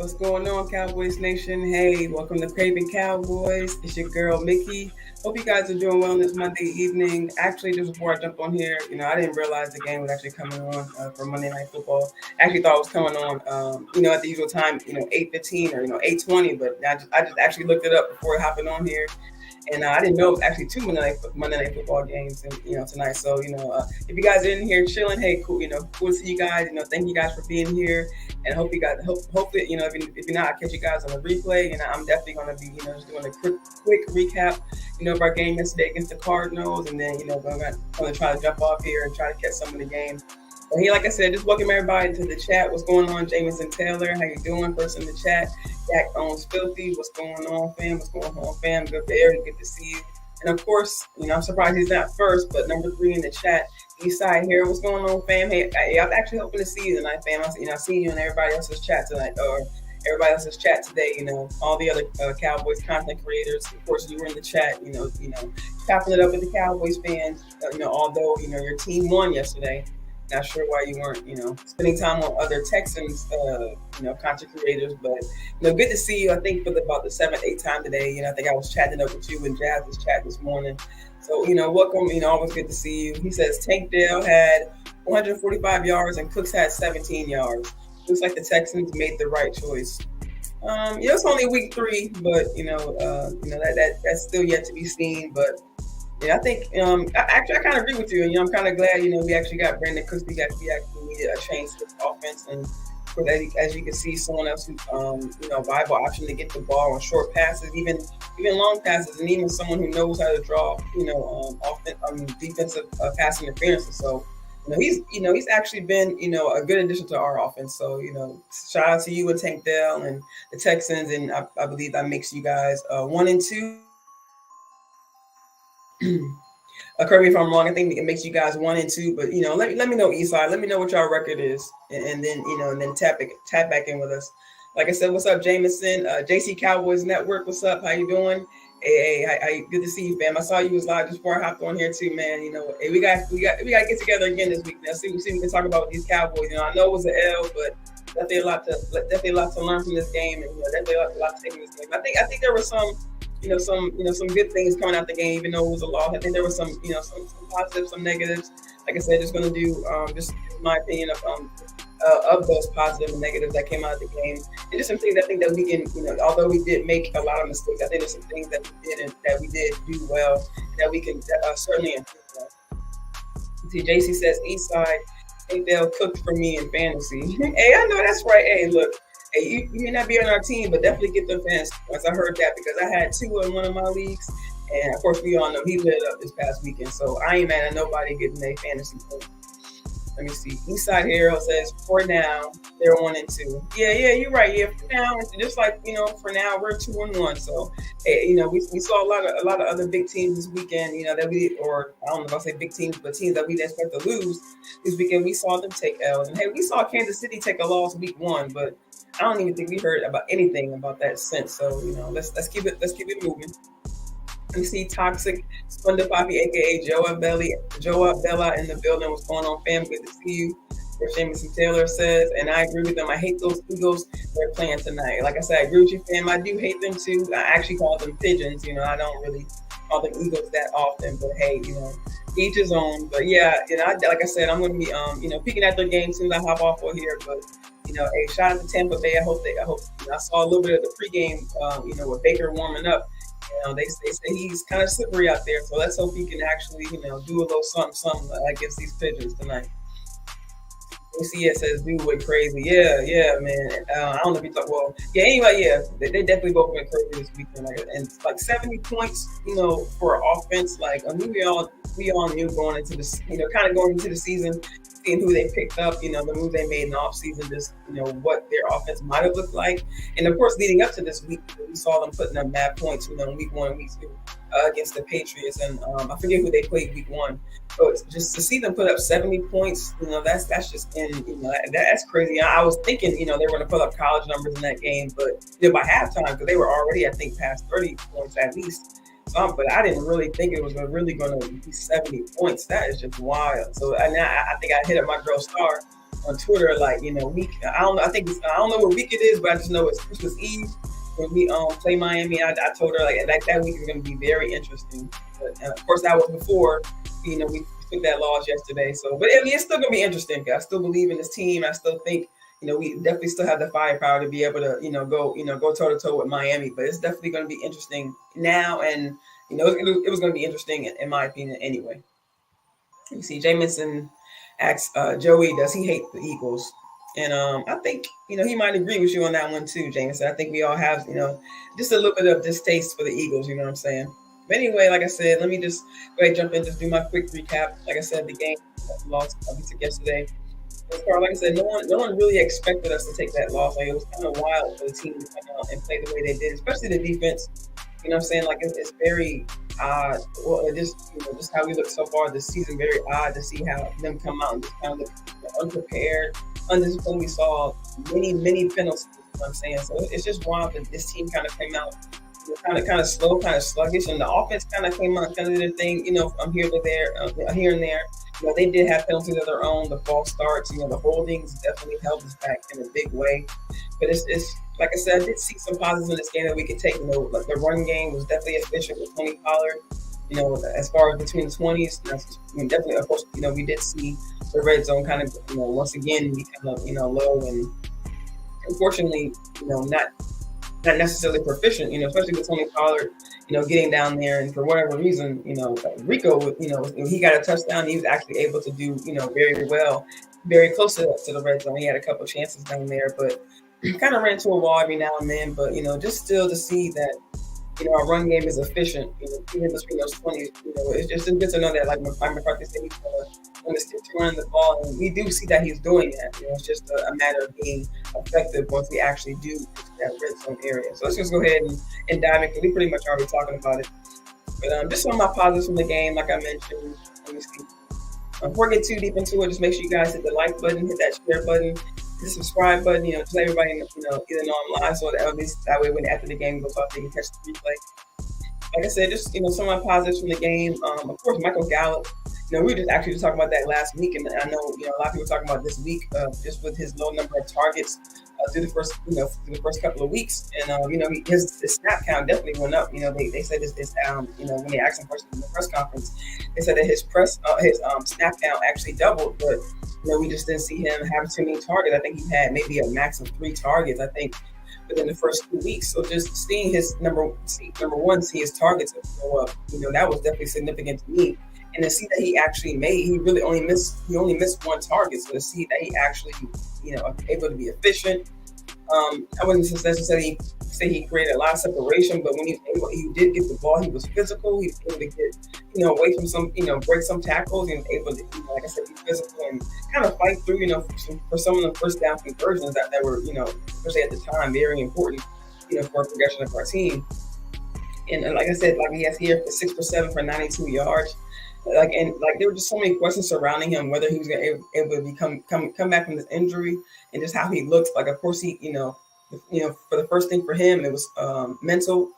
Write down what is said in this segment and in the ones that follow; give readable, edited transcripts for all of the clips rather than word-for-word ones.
What's going on, Cowboys Nation? Hey, welcome to Craven Cowboys. It's your girl, Mickey. Hope you guys are doing well this Monday evening. Actually, just before I jump on here, I didn't realize the game was actually coming on for Monday Night Football. I actually thought it was coming on, at the usual time, 8:15 or, 8:20, but I just actually looked it up before hopping on here. And I didn't know it was actually two Monday Night Football games, and tonight. So if you guys are in here chilling, hey, cool. Cool to see you guys. Thank you guys for being here, and hope you guys hope that if you're not, I'll catch you guys on the replay. And I'm definitely going to be just doing a quick recap, of our game yesterday against the Cardinals, and then I'm going to try to jump off here and try to catch some of the game. But hey, like I said, just welcome everybody to the chat. What's going on, Jameson Taylor? How you doing? First in the chat. Jack owns Filthy. What's going on, fam? What's going on, fam? Good there. Good to see you. And of course, I'm surprised he's not first, but number 3 in the chat, Eastside here. What's going on, fam? Hey, I was actually hoping to see you tonight, fam. I seen you in everybody else's chat tonight, or everybody else's chat today. All the other Cowboys content creators. Of course, you were in the chat. Chopping it up with the Cowboys fans. Although your team won yesterday. Not sure why you weren't, spending time on other Texans, content creators, but, good to see you. I think for about the 7th, 8th time today, I think I was chatting up with you in Jazz's chat this morning. So, welcome, always good to see you. He says Tank Dell had 145 yards and Cooks had 17 yards. Looks like the Texans made the right choice. It's only week 3, but, that's still yet to be seen, but. Yeah, I think I kind of agree with you, and I'm kind of glad we actually got Brandon Cooks. We actually needed a change to the offense, and as you can see, someone else who viable option to get the ball on short passes, even long passes, and even someone who knows how to draw defensive pass interference. So he's actually been a good addition to our offense. So shout out to you and Tank Dell and the Texans, and I believe that makes you guys 1-2. Correct me if I'm wrong. I think it makes you guys 1-2, but let me know, Eastside. Let me know what y'all record is, and then then tap back in with us. Like I said, what's up, Jameson? JC Cowboys Network. What's up? How you doing? Hey, good to see you, fam. I saw you was live just before I hopped on here too, man. Hey, we got to get together again this week. Now, see what we can talk about with these Cowboys. I know it was an L, but definitely a lot to learn from this game, and definitely a lot to take from this game. I think there was some good things coming out the game, even though it was a loss. I think there was some positives, some negatives. Like I said, just going to do just my opinion of those positive and negatives that came out of the game, and just some things I think that we can, although we did make a lot of mistakes, I think there's some things that we did and that we did do well, and that we can certainly improve on. See, JC says Eastside, think they'll cook for me in fantasy. Hey, I know that's right. Hey, look. Hey, you may not be on our team, but definitely get the fans. Once I heard that, because I had 2 in one of my leagues, and of course we all know he lit it up this past weekend. So I ain't mad at nobody getting a fantasy point. Let me see. Eastside Hero says for now they're 1-2. Yeah, you're right. Yeah, for now, just like for now we're 2-1. So hey, we saw a lot of other big teams this weekend. That we, or I don't know if I'll say big teams, but teams that we didn't expect to lose this weekend. We saw them take L's, and hey, we saw Kansas City take a loss week 1, but I don't even think we heard about anything about that since. So let's keep it moving. You see Toxic Splendid Poppy, aka Joe Bella in the building. What's going on, fam? Good to see you. Jameson Taylor says, and I agree with them. I hate those Eagles. They're playing tonight. Like I said, I agree with you, fam. I do hate them too. I actually call them pigeons. I don't really call them Eagles that often. But hey, each his own. But yeah, like I said, I'm going to be peeking at their game soon as I hop off for here. But hey, shout out to Tampa Bay. I hope I saw a little bit of the pregame, with Baker warming up. They say he's kind of slippery out there, so let's hope he can actually, do a little something against these pigeons tonight. ACS says, dude went crazy. Yeah, man. I don't know if you thought, well, yeah, anyway, yeah, they definitely both went crazy this weekend. And 70 points, for offense. We all knew going into this, kind of going into the season, seeing who they picked up, the moves they made in the offseason, just, what their offense might have looked like. And of course, leading up to this week, we saw them putting up mad points, in week 1 and week 2 against the Patriots. And I forget who they played week 1. But just to see them put up 70 points, that's just that's crazy. I was thinking, they were going to put up college numbers in that game, but by halftime, because they were already, I think, past 30 points at least. But I didn't really think it was really going to be 70 points. That is just wild. So I think I hit up my girl Star on Twitter, like, week. I don't know. I don't know what week it is, but I just know it's Christmas Eve when we play Miami. I told her like that week is going to be very interesting. But of course, that was before we took that loss yesterday. So, but I mean, it's still going to be interesting. I still believe in this team. I still think we definitely still have the firepower to be able to go toe to toe with Miami. But it's definitely going to be interesting now, and it was going to be interesting in my opinion anyway. You see, Jamison asks Joey, does he hate the Eagles? And I think he might agree with you on that one too, Jameson. I think we all have just a little bit of distaste for the Eagles. You know what I'm saying? But anyway, like I said, let me just go ahead and jump in, just do my quick recap. Like I said, the game lost we took yesterday. Like I said, no one really expected us to take that loss. Like, it was kind of wild for the team to come out and play the way they did, especially the defense. You know what I'm saying? Like, it's very odd. Well, just how we look so far this season, very odd to see how them come out and just kind of look unprepared, undisciplined. We saw many penalties. You know what I'm saying? So it's just wild that this team kind of came out kind of slow, kind of sluggish, and the offense kind of came out, kind of did their thing, from here to there, here and there. They did have penalties of their own, the false starts, the holdings definitely held us back in a big way. But it's like I said, I did see some positives in this game that we could take. Like the run game was definitely efficient with Tony Pollard. As far as between the 20s, definitely, of course, we did see the red zone kind of, once again become, low, and unfortunately, not necessarily proficient, especially with Tony Pollard, getting down there, and for whatever reason, Rico, he got a touchdown. He was actually able to do, very well, very close to the red zone. He had a couple of chances down there, but kind of ran into a wall every now and then. But just still to see that, our run game is efficient, even between those 20s, it's just good to know that, like Mike McCarthy said, he's going to stick to running the ball, and we do see that he's doing that. It's just a matter of being effective once we actually do that red zone area. So let's just go ahead and dive in, because we pretty much already talking about it. But just some of my positives from the game, like I mentioned. Let me see. Before I get too deep into it, just make sure you guys hit the like button, hit that share button, the subscribe button, just let everybody either know I'm live, so that way when after the game goes off, they can catch the replay. Like I said, just some of my positives from the game. Of course, Michael Gallup. We were just talking about that last week, and I know a lot of people talking about this week, just with his low number of targets through the first couple of weeks, and his snap count definitely went up. They said this when they asked him first in the press conference, they said that his snap count actually doubled, but we just didn't see him have too many targets. I think he had maybe a max of 3 targets, I think, within the first 2 weeks. So just seeing his see his targets go up, that was definitely significant to me. And to see that he really only missed 1 target. So to see that he actually, able to be efficient. I wouldn't necessarily say he created a lot of separation, but when he did get the ball, he was physical. He was able to get, away from some, break some tackles, and able to, like I said, be physical and kind of fight through, for some of the first down conversions that were, especially at the time, very important, for a progression of our team. And like I said, like he has here for 6 for 7 for 92 yards. There were just so many questions surrounding him, whether he was going to able to come back from this injury, and just how he looks. Like, of course, he, for the first thing for him, it was mental.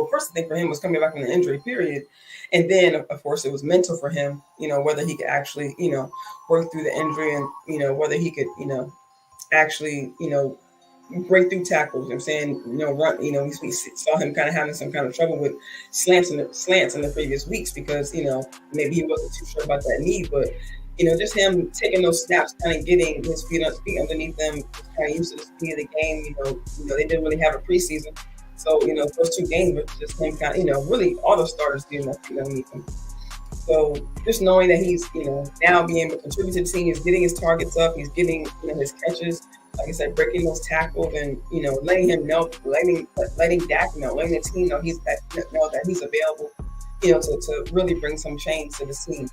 First thing for him was coming back from the injury period, and then of course it was mental for him. Whether he could actually, work through the injury, and whether he could, actually, break through tackles. I'm saying, run. We saw him kind of having some kind of trouble with slants in the previous weeks, because maybe he wasn't too sure about that knee, but just him taking those snaps, kind of getting his feet underneath them, kind of used to the speed of the game. They didn't really have a preseason, so the first 2 games were just him kind of, really all the starters getting their feet underneath him. So just knowing that he's, now being able to contribute to the team, he's getting his targets up, he's getting, his catches, like I said, breaking those tackles, and letting him know, letting Dak know, letting the team know that he's available, to really bring some change to the team.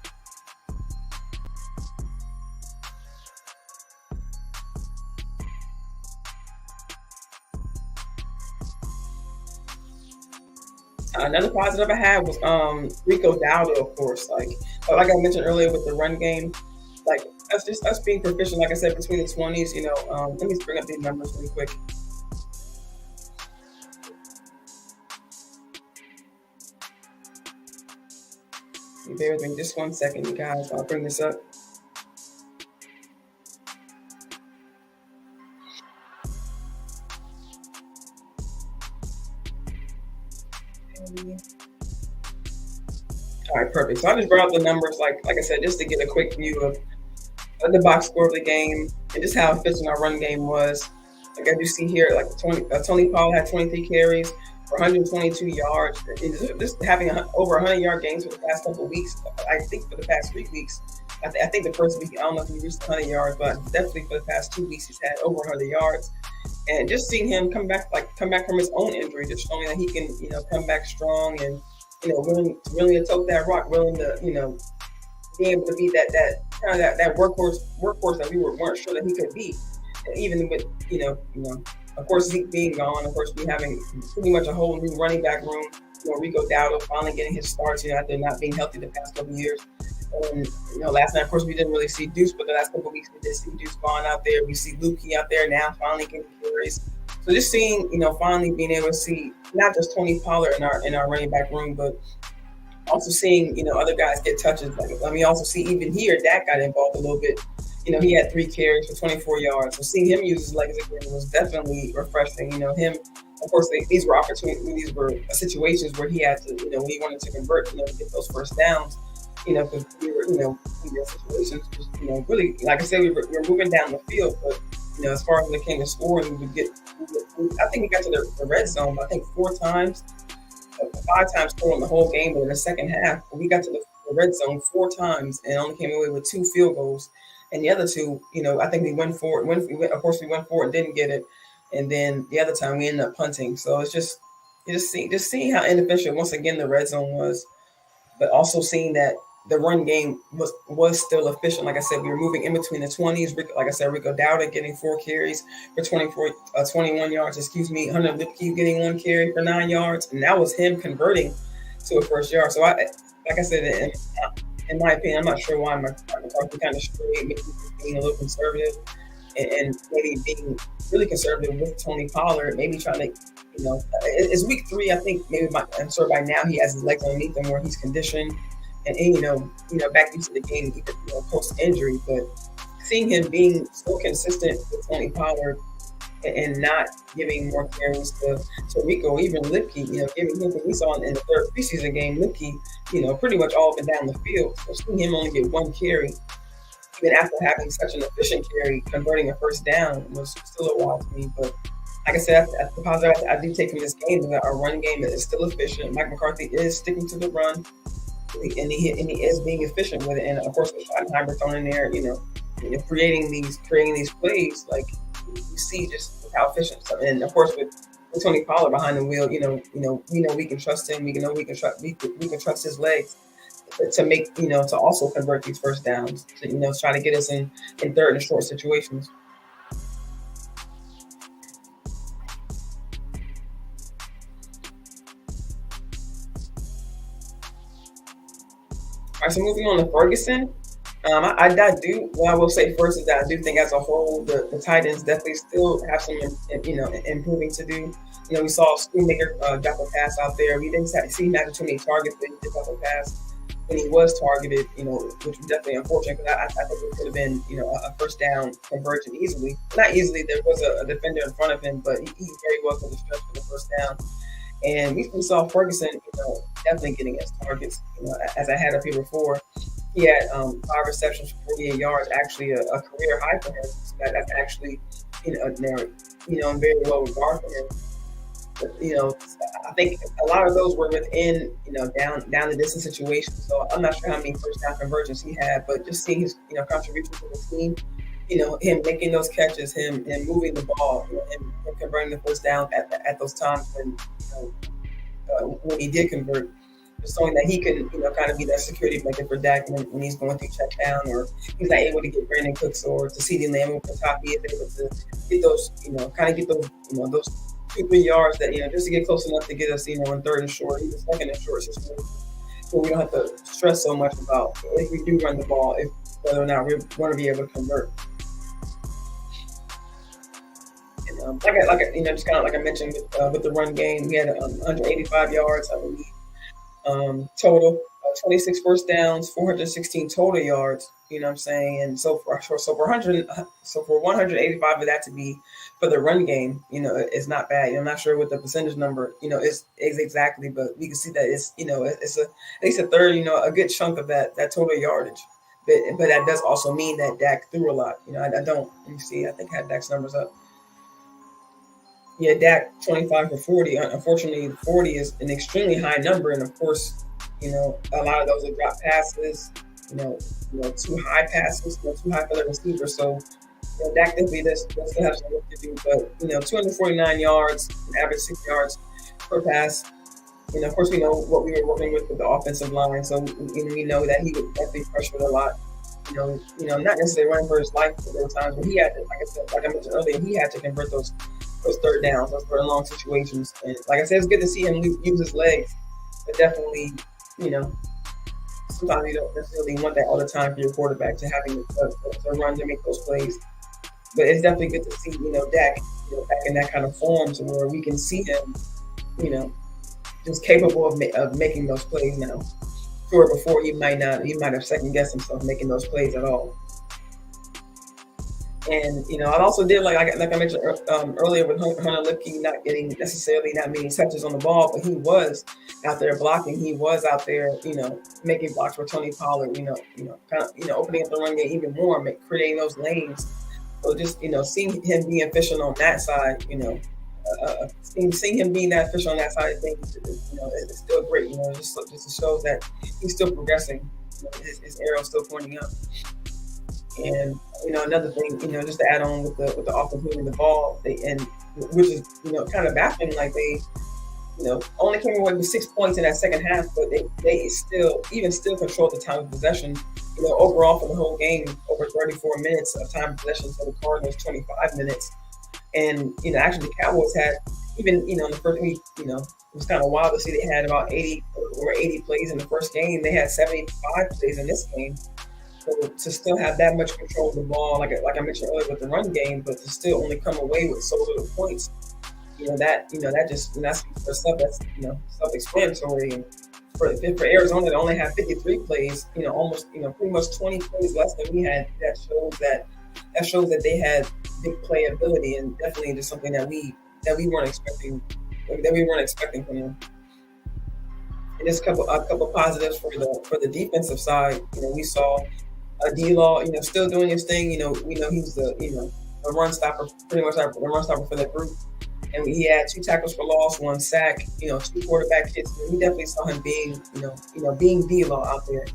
Another positive I had was Rico Dowdle, of course. Like I mentioned earlier with the run game, like us being proficient, like I said, between the 20s. Let me bring up these numbers really quick. Bear with me just 1 second, you guys. I'll bring this up. All right, perfect. So I just brought up the numbers, like I said, just to get a quick view of the box score of the game and just how efficient our run game was. Like as you see here, like Tony Pollard had 23 carries for 122 yards. And just having over 100-yard games for the past couple of weeks. I think for the past 3 weeks. I think the first week, I don't know if he reached 100 yards, but definitely for the past 2 weeks, he's had over 100 yards. And just seeing him come back from his own injury, just showing that he can, come back strong and, willing to tote that rock, willing to, be able to be that workhorse that we weren't sure that he could be. And even with, of course, Zeke being gone, of course, we having pretty much a whole new running back room. Rico Dowdle finally getting his starts, after not being healthy the past couple of years. And, last night, of course, we didn't really see Deuce, but the last couple of weeks we did see Deuce Vaughn out there. We see Lukey out there now finally getting carries. So just seeing, finally being able to see not just Tony Pollard in our running back room, but also seeing, other guys get touches. We also see even here, Dak got involved a little bit. He had 3 carries for 24 yards. So seeing him use his legs again was definitely refreshing. Him, of course, these were opportunities. These were situations where he had to, when he wanted to convert, to get those first downs. Because we were, in those situations, really, like I said, we were moving down the field. But, as far as when it came to scoring, I think we got to the red zone, I think 4 times. 5 times scoring the whole game, but in the second half, we got to the red zone 4 times and only came away with 2 field goals. And the other 2, I think we went for it. Of course, we went for it, didn't get it, and then the other time we ended up punting. So it's just seeing how inefficient once again the red zone was, but also seeing that the run game was still efficient. Like I said, we were moving in between the 20s. Like I said, Rico Dowdle getting 4 carries for 21 yards. Hunter Lipke getting 1 carry for 9 yards, and that was him converting to a first yard. So like I said, in my opinion, I'm not sure why McCarthy kind of strayed, maybe being a little conservative, and maybe being really conservative with Tony Pollard, maybe trying to, it's week 3. I think maybe I'm sure by now he has his legs underneath him where he's conditioned. And back into the game, even post injury, but seeing him being so consistent with Tony Pollard and not giving more carries to Rico, even Lipke, giving him, we saw in the third preseason game, Lipke, pretty much all up and down the field. So seeing him only get 1 carry, even after having such an efficient carry, converting a first down was still a while to me. But like I said, the positive I do take from this game is that our run game is still efficient. Mike McCarthy is sticking to the run. And he is being efficient with it, and of course, with Schottenheimer thrown in there, creating these plays, like you see just how efficient. And of course, with Tony Pollard behind the wheel, we know we can trust him. We can trust his legs to make to also convert these first downs. To try to get us in third and short situations. All right, so moving on to Ferguson. What I will say first is that I do think as a whole, the tight ends definitely still have some, improving to do. We saw Schoonmaker drop a pass out there. We didn't see him having too many targets, but he did drop a pass when he was targeted, which was definitely unfortunate because I think it could have been, a first down conversion easily. Not easily, there was a defender in front of him, but he very well could have stretched for the first down. And we saw Ferguson, definitely getting his targets. As I had up here before, he had 5 receptions for 48 yards, actually a career high for him. So that's actually, and very low regard for him. But, I think a lot of those were within, down the distance situations. So I'm not sure how many first down conversions he had, but just seeing his, contribution to the team. Him making those catches, him moving the ball, him converting the first down at those times when he did convert, just showing that he can, kind of be that security blanket for Dak when he's going through check down or he's not able to get Brandon Cooks or to CeeDee Lamb over the top. He is able to get those, kind of get those, those 2-3 yards that, just to get close enough to get us, in third and short, even second and short situation. So we don't have to stress so much about if we do run the ball, whether or not we're going to be able to convert. Just kind of like I mentioned with the run game, we had 185 yards, I believe, total. 26 first downs, 416 total yards. You know what I'm saying? And so for 185 of that to be for the run game, it's not bad. I'm not sure what the percentage number, is exactly, but we can see that it's at least a third, a good chunk of that total yardage. But that does also mean that Dak threw a lot. I don't. Let me see. I think I had Dak's numbers up. Yeah, Dak 25 for 40. Unfortunately, 40 is an extremely high number, and of course, a lot of those are drop passes. Too high passes, too high for the receiver. So, Dak definitely does still have some work to do. But 249 yards, an average 6 yards per pass. Of course, we know what we were working with the offensive line, so we know that he would definitely pressure a lot. Not necessarily running for his life, but there were times when he had to, like I mentioned earlier, he had to convert those third downs, those third and long situations. And like I said, it's good to see him use his legs, but definitely, sometimes you don't necessarily want that all the time for your quarterback to having to run to make those plays. But it's definitely good to see, Dak, back in that kind of form to where we can see him, just capable of making those plays now. Sure, before he might have second guessed himself making those plays at all. And I also did like I mentioned earlier with Hunter Lipke not getting necessarily that many touches on the ball, but he was out there blocking. He was out there, making blocks for Tony Pollard. Kind of opening up the run game even more, creating those lanes. So just seeing him being efficient on that side, seeing him being that efficient on that side of things, it's still great. Just shows that he's still progressing. His arrow's still pointing up. And another thing, just to add on with the offense moving the ball, which is kind of baffling. Like they, only came away with 6 points in that second half, but they still controlled the time of possession. Overall for the whole game, over 34 minutes of time of possession for the Cardinals, 25 minutes. And actually the Cowboys had even in the first week, it was kind of wild to see they had about 80 plays in the first game. They had 75 plays in this game. So to still have that much control of the ball, like I mentioned earlier with the run game, but to still only come away with so little points, that's for stuff that's self-explanatory. And for Arizona to only have 53 plays, almost pretty much 20 plays less than we had, that shows that they had big playability, and definitely just something that we weren't expecting from them. And just a couple positives for the defensive side. We saw D-Law, still doing his thing. We know he's the run stopper, pretty much the run stopper for that group. And he had 2 tackles for loss, 1 sack, 2 quarterback hits. We definitely saw him being, being D-Law out there.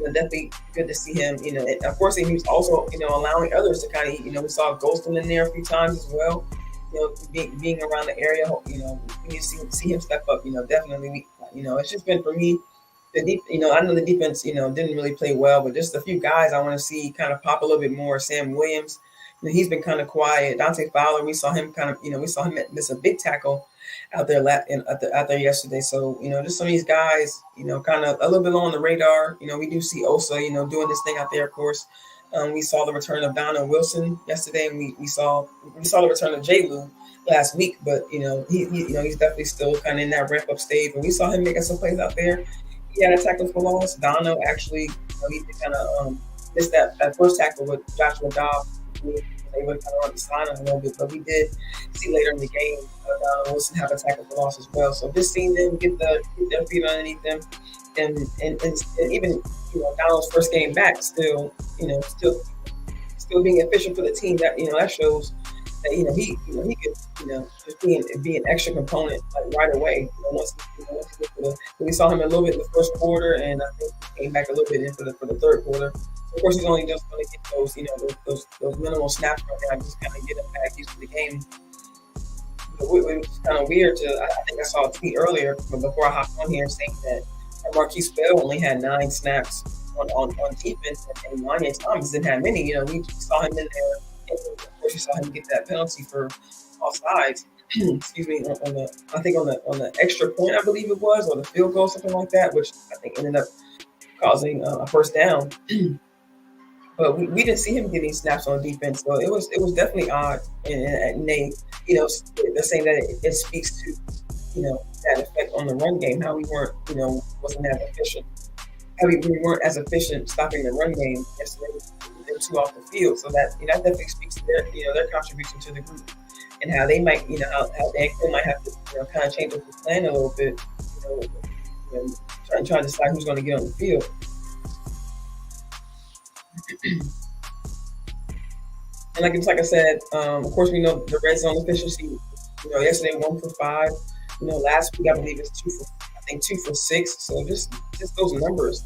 Definitely good to see him. And of course, he was also, allowing others to kind of, we saw Golston in there a few times as well. Being around the area, we need to see him step up. Definitely, it's just been for me. I know the defense, didn't really play well, but just a few guys I want to see kind of pop a little bit more. Sam Williams, he's been kind of quiet. Dante Fowler, we saw him miss a big tackle out there yesterday. So just some of these guys, kind of a little bit low on the radar. We do see Osa, doing this thing out there, of course. We saw the return of Donna Wilson yesterday, and we saw the return of J. Lou last week. But he's definitely still kind of in that ramp up stage. And we saw him making some plays out there. He had a tackle for loss. Dono actually, he kind of missed that first tackle with Joshua Dobbs. He was able to kind of run the sideline a little bit, but we did see later in the game Dono Wilson have a tackle for loss as well. So just seeing them get their feet underneath them, and even Donald's first game back, still being efficient for the team. That shows that he could just be an extra component like right away. Once we saw him a little bit in the first quarter, and I think he came back a little bit in for the third quarter. So of course, he's only just going to get those minimal snaps right now, just kind of get him back used to the game. It was kind of weird I think I saw a tweet earlier before I hopped on here saying that Marquise Bell only had 9 snaps on defense, and Wanya Thomas didn't have many. We saw him in there. Of course, you saw him get that penalty for offsides. Excuse me, on the extra point, I believe it was, or the field goal, something like that, which I think ended up causing a first down. But we didn't see him getting snaps on defense, so it was definitely odd. And they, they're saying that it speaks to, that effect on the run game, how we weren't, wasn't that efficient. we weren't as efficient stopping the run game yesterday. They were too off the field, so that that definitely speaks to their their contribution to the group and how they might how they might have to kind of change up the plan a little bit, trying to decide who's going to get on the field. And like I said, of course we know the red zone efficiency. Yesterday 1 for 5. Last week I believe it's 2 for 6. So just those numbers,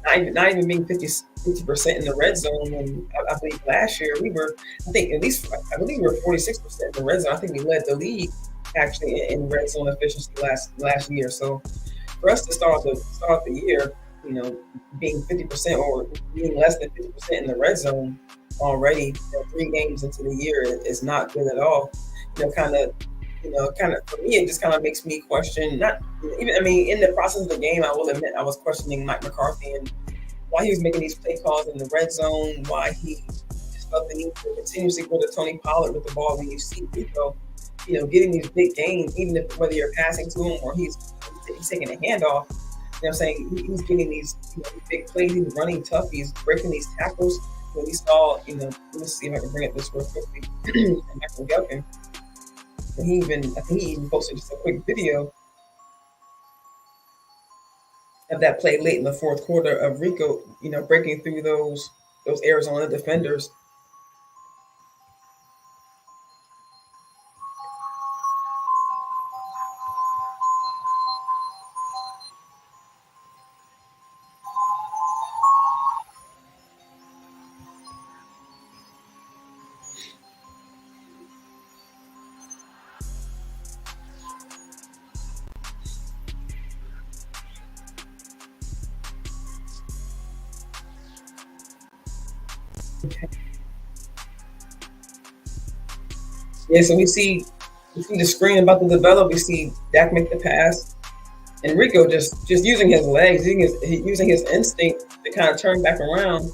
not even being 50% in the red zone. And I believe last year we were, I believe we were 46% in the red zone. I think we led the league actually in red zone efficiency last year. So for us to start the year, being 50% or being less than 50% in the red zone already, 3 games into the year is not good at all. Kind of for me, it just kind of makes me question. Not even, I mean, in the process of the game, I will admit I was questioning Mike McCarthy and why he was making these play calls in the red zone. Why he just felt the need to continuously go to Tony Pollard with the ball when you see Rico, getting these big gains, even if whether you're passing to him or he's taking a handoff. I'm saying he's getting these big plays. He's running tough. He's breaking these tackles. We saw, let's see if I can bring up this real quickly. Michael Gelkin. I think he even posted just a quick video of that play late in the fourth quarter of Rico, breaking through those Arizona defenders. Yeah, so we see the screen about to develop. We see Dak make the pass, and Rico just using his legs, using his instinct to kind of turn back around.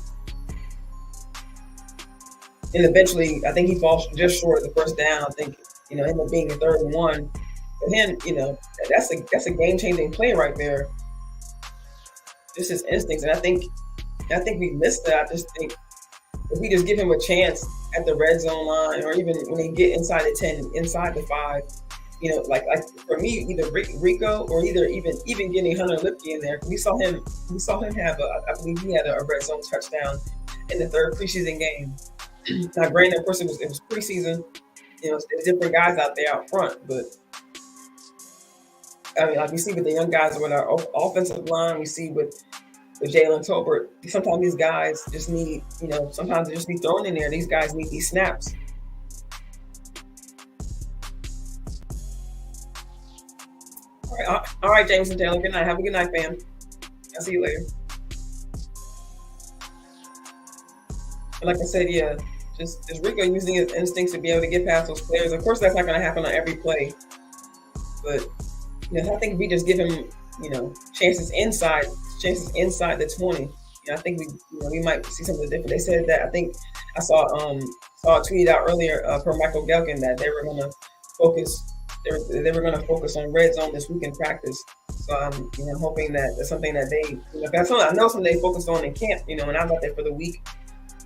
And eventually, I think he falls just short of the first down. I think end up being a 3rd and 1. For him, that's a game changing play right there. Just his instincts, and I think we missed that. I just think if we just give him a chance at the red zone line, or even when he get inside the 10, inside the 5, like for me, either Rico or even getting Hunter Lipke in there. We saw him have I believe he had a red zone touchdown in the 3rd preseason game. Now, granted, of course, it was preseason. There's different guys out there out front, but I mean, like we see with the young guys with our offensive line, we see with Jalen Tolbert, sometimes these guys just need, sometimes they just be thrown in there. These guys need these snaps. All right, Jameson Taylor. Good night. Have a good night, fam. I'll see you later. And like I said, yeah, just Rico using his instincts to be able to get past those players. Of course, that's not going to happen on every play, but I think if we just give him, chances inside the 20, I think we might see something different. They said that, I think I saw tweeted out earlier per Michael Gelkin that they were going to focus. They were going to focus on red zone this week in practice. So I'm hoping that that's something that they that's something I know something they focused on in camp. When I was out there for the week.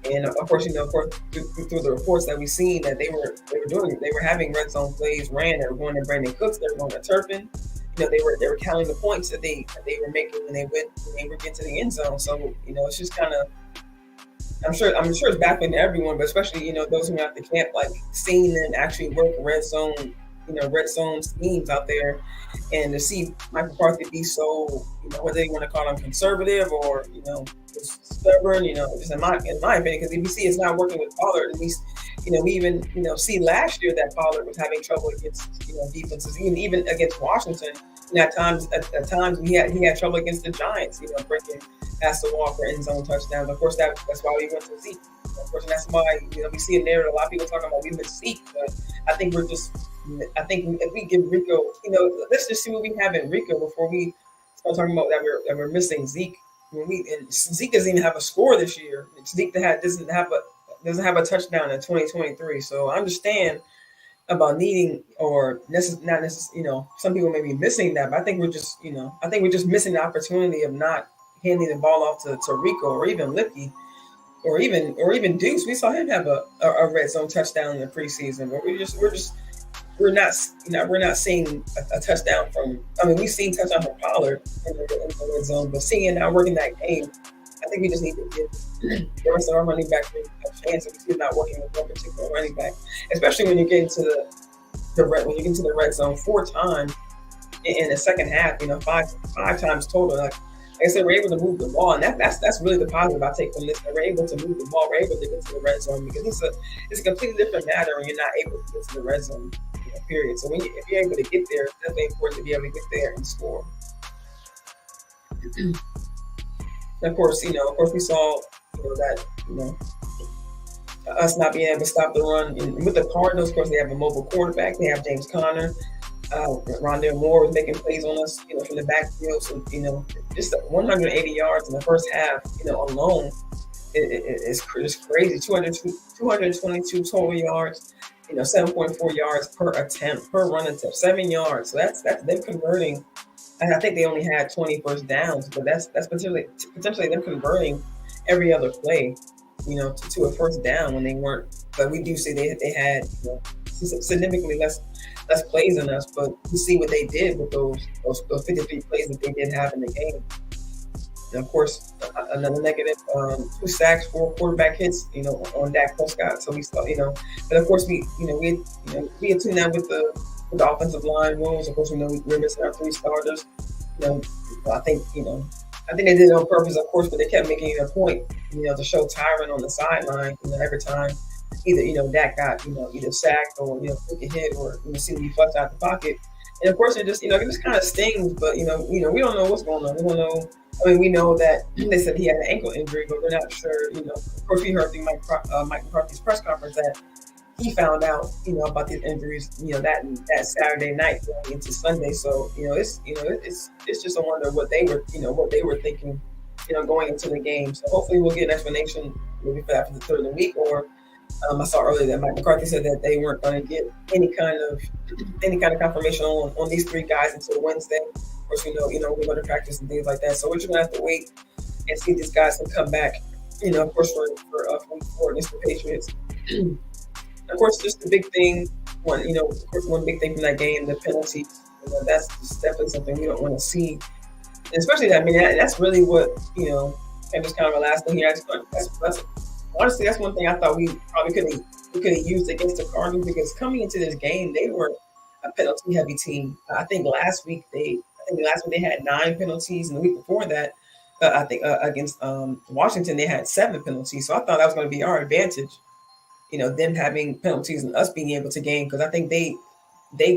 And of course, through the reports that we've seen that they were having red zone plays ran. They were going to Brandon Cooks. They were going to Turpin. They were counting the points that they were making when they were getting to the end zone. So it's just kind of, I'm sure it's baffling to everyone, but especially those who are at the camp, like seeing them actually work red zone schemes out there, and to see Mike McCarthy be so whether they want to call him conservative or just stubborn, just in my opinion, because if you see it's not working with Pollard, at least we even see last year that Pollard was having trouble against defenses, even against Washington. And at times he had trouble against the Giants, breaking past the wall for end zone touchdowns. Of course, that's why we went to Zeke. Of course, and that's why we see a narrative. A lot of people talking about we missed Zeke, but I think if we give Rico, let's just see what we have in Rico before we start talking about that we're missing Zeke. And Zeke doesn't even have a score this year. Zeke doesn't have a touchdown in 2023. So I understand about needing or not necessarily, some people may be missing that, but I think we're just missing the opportunity of not, handing the ball off to Rico or even Lipke or even Deuce. We saw him have a red zone touchdown in the preseason, but we're not seeing a touchdown from. I mean, we've seen touchdown from Pollard in the red zone, but seeing it now working that game, I think we just need to give the rest of our running back a chance. If we're not working with one particular running back, especially when you get into the red zone 4 times in the second half, five times total. Like I said, we're able to move the ball, and that's really the positive I take from this. That we're able to move the ball, we're able to get to the red zone because it's a completely different matter when you're not able to get to the red zone. Period. So if you're able to get there, it's definitely important to be able to get there and score. And of course, we saw that us not being able to stop the run. And with the Cardinals, of course, they have a mobile quarterback. They have James Conner. Rondale Moore was making plays on us, from the backfield. So, just 180 yards in the first half, alone is crazy. 222 total yards. 7.4 yards per attempt, per run attempt, 7 yards. So that's them converting. And I think they only had 20 first downs, but that's potentially them converting every other play, to a first down when they weren't. But we do see they had significantly less plays than us. But we see what they did with those 53 plays that they did have in the game. And of course, another negative, 2 sacks, 4 quarterback hits, on Dak Prescott. So we saw, but of course we had tuned out with the offensive line woes. Of course, we're missing our 3 starters. I think they did it on purpose, of course, but they kept making it a point, to show Tyron on the sideline, every time either, Dak got, either sacked or, took a hit or, seemed to be flushed out the pocket. And of course, it just kind of stings, but, we don't know what's going on. We don't know. I mean, we know that they said he had an ankle injury, but we're not sure, Of course, we heard through Mike McCarthy's press conference that he found out, about these injuries, that Saturday night going into Sunday. So, it's just a wonder what they were thinking, going into the game. So hopefully we'll get an explanation maybe for after the third of the week. Or I saw earlier that Mike McCarthy said that they weren't going to get any kind of confirmation on these 3 guys until Wednesday. Of course, we're going to practice and things like that. So we're just going to have to wait and see if these guys can come back, of course, for week 4 against the Patriots. Of course, just the big thing, one big thing from that game, the penalty, that's definitely something we don't want to see. And especially that's really what, and just kind of a last thing here. Honestly, that's one thing I thought we probably could have used against the Cardinals, because coming into this game, they were a penalty heavy team. I think last week they had 9 penalties, and the week before that, I think against Washington they had 7 penalties. So I thought that was going to be our advantage, them having penalties and us being able to gain, because I think they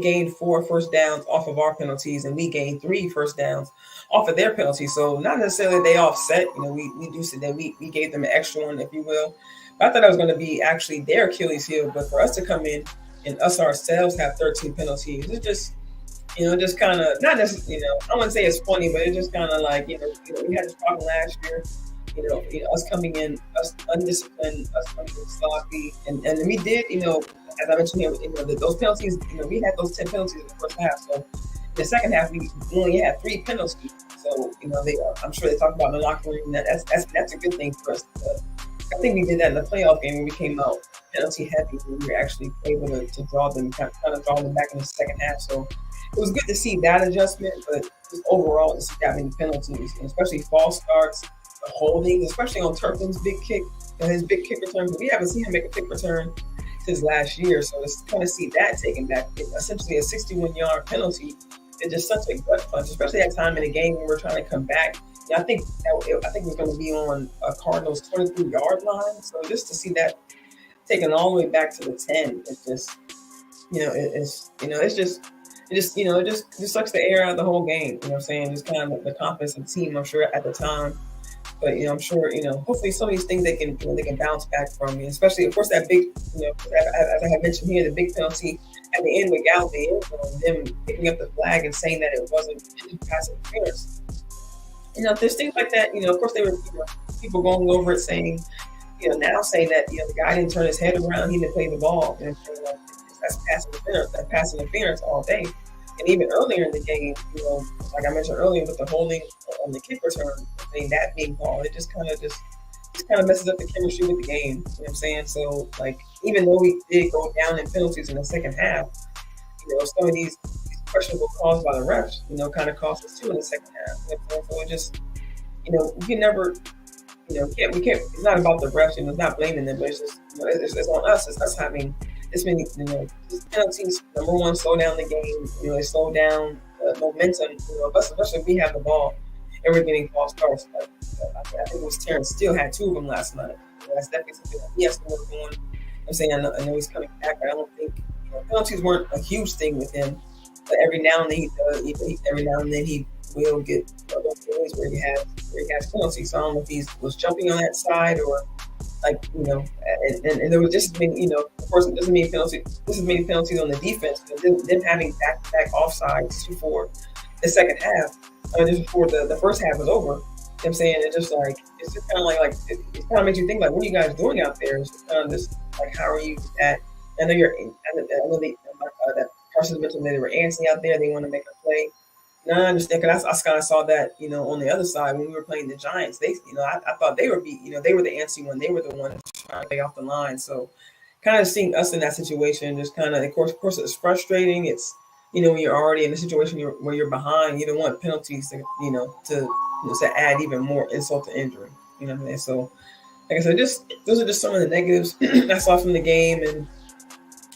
gained 4 first downs off of our penalties, and we gained 3 first downs off of their penalties. So not necessarily they offset. We do see that we gave them an extra one, if you will. But I thought that was going to be actually their Achilles heel. But for us to come in and us ourselves have 13 penalties, it's just, just kind of not just, I wouldn't say it's funny, but it's just kind of like, we had this problem last year. Us coming in, us undisciplined, us coming in sloppy, and we did, as I mentioned here, those penalties, we had those 10 penalties in the first half. So in the second half, we only had 3 penalties. So I'm sure they talk about in the locker room. That's a good thing for us. I think we did that in the playoff game when we came out penalty heavy, and we were actually able to draw them, kind of draw them back in the second half. So it was good to see that adjustment, but just overall to see that many penalties, and especially false starts, holding, especially on Turpin's big kick, his big kick return. But we haven't seen him make a kick return since last year, so it's kind of see that taken back. Essentially a 61-yard penalty is just such a gut punch, especially at time in the game when we're trying to come back. I think it was going to be on a Cardinals 23-yard line. So just to see that taken all the way back to the 10, it's just, it just sucks the air out of the whole game. You know what I'm saying? Just kind of the confidence of the team, I'm sure, at the time. But I'm sure, hopefully some of these things they can bounce back from. Especially, of course, that big, as I have mentioned here, the big penalty at the end with Gallup, them picking up the flag and saying that it wasn't pass interference. There's things like that. Of course, there were people going over it saying, now saying that the guy didn't turn his head around, he didn't play the ball. That's pass interference. That's pass interference all day. And even earlier in the game, like I mentioned earlier with the holding on the kick return, I mean, that being called, it just kind of messes up the chemistry with the game. You know what I'm saying? So, like, even though we did go down in penalties in the second half, some of these questionable calls by the refs, kind of cost us too in the second half. So it just, we can never, we can't. It's not about the refs, it's not blaming them, but it's just, it's on us. It's us having this many, just penalties. Number one, slow down the game. They slow down momentum. Especially if we have the ball and we're getting false starts. Like, I think it was Terrence Steele had 2 of them last night. That's definitely something that he has to work on. I'm saying I know he's coming back, but I don't think penalties weren't a huge thing with him. But every now and then he does. Every now and then he will get those plays where he has penalties. So I don't know if he was jumping on that side or like and there was just been of course it doesn't mean penalties. This is many penalties on the defense. Them having back-to-back offsides before the second half. Just before the first half was over. You know what I'm saying? It's just kind of like it kind of makes you think like, what are you guys doing out there? It's just kind of just like, how are you at? I know that Parsons mentioned that they were antsy out there. They want to make a play. No, I understand because I kind of saw that on the other side when we were playing the Giants. They I thought they were they were the antsy one. They were the one trying to play off the line. So kind of seeing us in that situation, just kind of course it's frustrating. It's when you're already in a situation where you're behind, you don't want penalties to add even more insult to injury. You know what I mean? So, like I said, those are just some of the negatives I saw from the game. And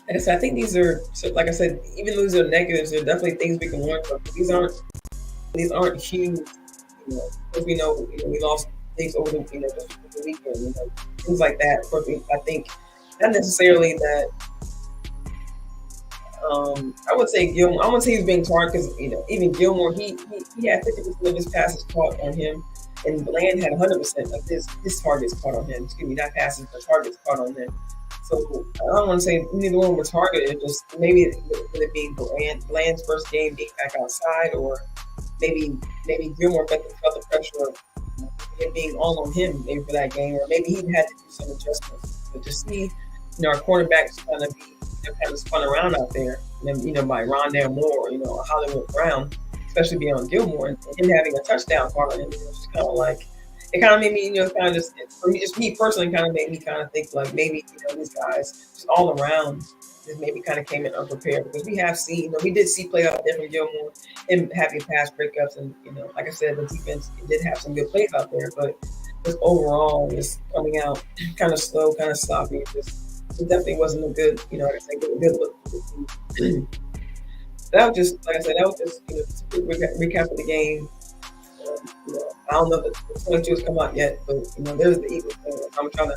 like I said, I think these are, like I said, even though these are negatives, they're definitely things we can learn from. These aren't huge. Because we know we lost things over just the weekend. Things like that. Of course, I think not necessarily that. I would say Gilmore. I wouldn't say he's being targeted because even Gilmore, he had 50% of his passes caught on him, and Bland had 100% of his targets caught on him. Excuse me, not passes, but targets caught on him. So I don't want to say neither one were targeted. Just maybe it being Bland's first game being back outside, or maybe Gilmore felt the pressure of it being all on him maybe for that game, or maybe he had to do some adjustments. But to see our quarterbacks kind of spun around out there, by Rondale Moore, or Hollywood Brown, especially beyond Gilmore, and him having a touchdown card on him, just kind of like, it kind of made me, kind of just, for me, just me personally, kind of made me kind of think like maybe, these guys just all around just maybe kind of came in unprepared, because we have seen, we did see play out there from Gilmore and having pass breakups, and, like I said, the defense did have some good plays out there, but just overall, just coming out kind of slow, kind of sloppy, it definitely wasn't a good, like I said, good look for the team. That was just, like I said, just a quick recap of the game. I don't know if the 22 has come out yet, but there's the Eagles. I'm trying to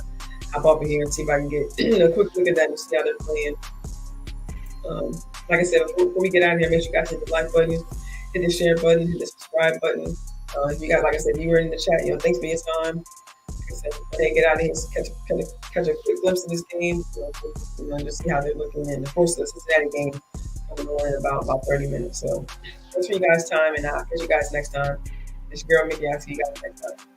hop up in here and see if I can get a quick look at that and see how they're playing. Like I said, before we get out of here, make sure you guys hit the like button, hit the share button, hit the subscribe button. If you guys, like I said, if you were in the chat, thanks for your time. Like I said, I didn't get out of here to catch a quick glimpse of this game, just see how they're looking. And of course, the Cincinnati game coming on in about 30 minutes. So thanks for you guys' time, and I'll catch you guys next time. It's your girl Mickey. I'll see you guys next time.